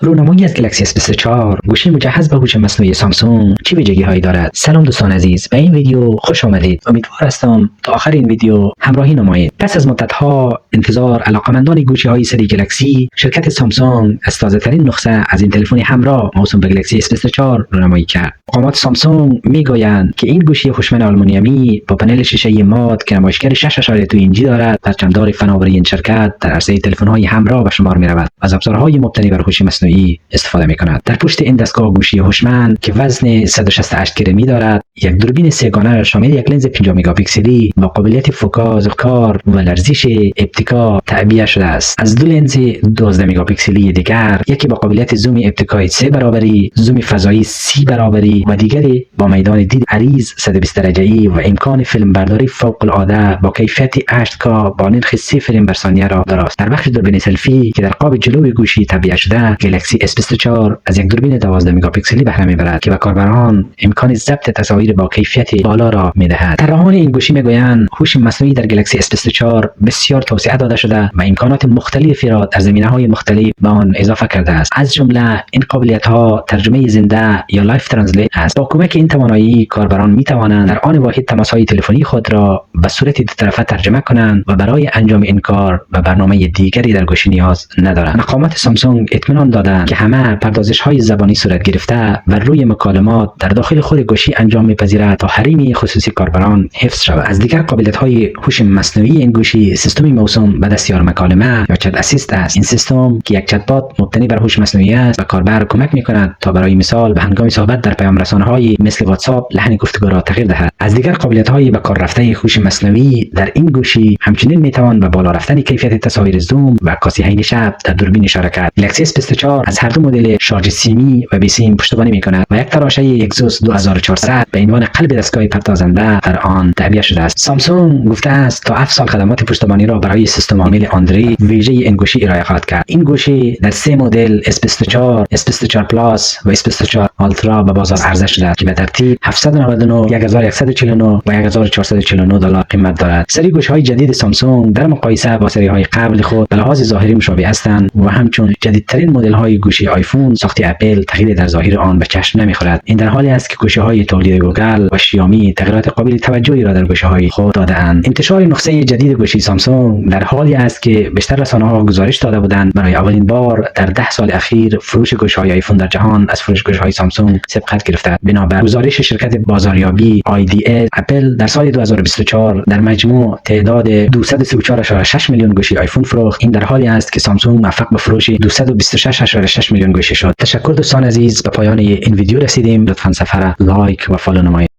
رونمایی از گلکسی S24 گوشی مجهز به هوش مصنوعی سامسونگ چه ویژگی‌هایی دارد؟ سلام دوستان عزیز، به این ویدیو خوش آمدید. امیدوار هستم تا آخر این ویدیو همراهی نمایید. پس از مدت‌ها انتظار، علاقه‌مندان گوشی‌های سری گلکسی شرکت سامسونگ از تازه‌ترین نسخه از این تلفن همراه موسوم به گلکسی S24 رونمایی کرد. مقامات سامسونگ میگویند که این گوشی هوشمند آلومینیومی با پنل شیشه مات که نمایشگر 6.2 اینچی دارد، پرچمدار فناوری این شرکت در عرصه تلفن‌های همراه به شمار می‌رود. از ابزارهای مبتنی بر هوش مصنوعی استفاده می‌کند. در پشت این دستگاه گوشی هوشمند که وزن 168 گرمی دارد، یک دوربین سه‌گانه شامل یک لنز 5 مگاپیکسلی با قابلیت فوکاس، کار و لرزش اپتیکا تعبیه شده است. از دو لنز 12 مگاپیکسلی دیگر، یکی با قابلیت زوم اپتیکای 3 برابری، زوم فضایی 30 برابری و دیگری با میدان دید عریض 120 درجه‌ای و امکان فیلم برداری فوق العاده با کیفیت 8K با نرخ 30 فریم بر ثانیه را دارد. در بخش دوربین سلفی که در قاب جلوی گوشی تعبیه شده، گلکسی S24 از یک دوربین 12 مگاپیکسلی بهره میبرد که به کاربران امکان ضبط تصاویر با کیفیت بالا را میدهد. طراحان این گوشی میگویند هوش مصنوعی در گلکسی S24 بسیار توسعه داده شده و امکانات مختلفی را در زمینه‌های مختلف به آن اضافه کرده است. از جمله این قابلیت‌ها ترجمه زنده یا لایف ترنسلیت است. با کمک این توانایی کاربران می‌توانند در آن واحد تماس‌های تلفنی خود را به صورت دو طرفه ترجمه کنند و برای انجام این کار به برنامه دیگری در گوشی نیاز ندارند. مقامات سامسونگ اطمینان دادند که همه پردازش‌های زبانی صورت گرفته و روی مکالمات در داخل خود گوشی انجام می‌پذیرد تا حریم خصوصی کاربران حفظ شود. از دیگر قابلیت‌های هوش مصنوعی این گوشی سیستم موسوم به دستیار مکالمه یا چت اسیست است. این سیستم که یک چت بات مبتنی بر هوش مصنوعی است، به کاربر کمک می‌کند تا برای مثال به هنگام صحبت در پیام رسانه‌های مثل واتساپ لحن گفتگو را تغییر دهد. از دیگر قابلیت‌های به کار رفته هوش مصنوعی در این گوشی همچنین می‌توان به بالا رفتن کیفیت تصاویر زوم و عکاسی عین شب در دوربین اشاره کرد. گلکسی S24 از هر دو مدل شارژ سیمی و بی سیم پشتیبانی می‌کند و یک تراشه اگزوس 2400 به عنوان قلب دستگاه پردازنده در آن تعبیه شده است. سامسونگ گفته است تا 7 سال خدمات پشتیبانی را برای سیستم عامل اندروید ویژه این گوشی ارائه خواهد کرد. این گوشی در 3 مدل S24 پلاس و S24 آلترا به بازار عرضه شده است که به ترتیب 799 1149 و 1449 دلار قیمت دارد. سری گوشی‌های جدید سامسونگ در مقایسه با سری‌های قبل خود به لحاظ ظاهری مشابه هستند و همچون جدیدترین مدل‌های گوشی آیفون ساخت اپل تغییری در ظاهر آن به چشم نمی‌خورد. این در حالی است که گوشی‌های تولید گوگل و شیائومی تغییرات قابل توجهی را در گوشی‌های خود داده‌اند. انتشار نسخه جدید گوشی سامسونگ در حالی است که بیشتر رسانه‌ها گزارش داده بودند برای اولین بار در 10 سال اخیر فروش گوشی‌های آیفون در جهان از فروش گوشی‌های سامسونگ سبقت گرفته. بنابر گزارش شرکت بازاریابی IDS، اپل در سال 2024 در مجموع تعداد 234.6 میلیون گوشی آیفون فروخت. این در حالی است که سامسونگ موفق به فروش 226.6 میلیون گوشی شد. تشکر دوستان عزیز، به پایان این ویدیو رسیدیم. لطفاً صفحه را لایک و فالو نمایید.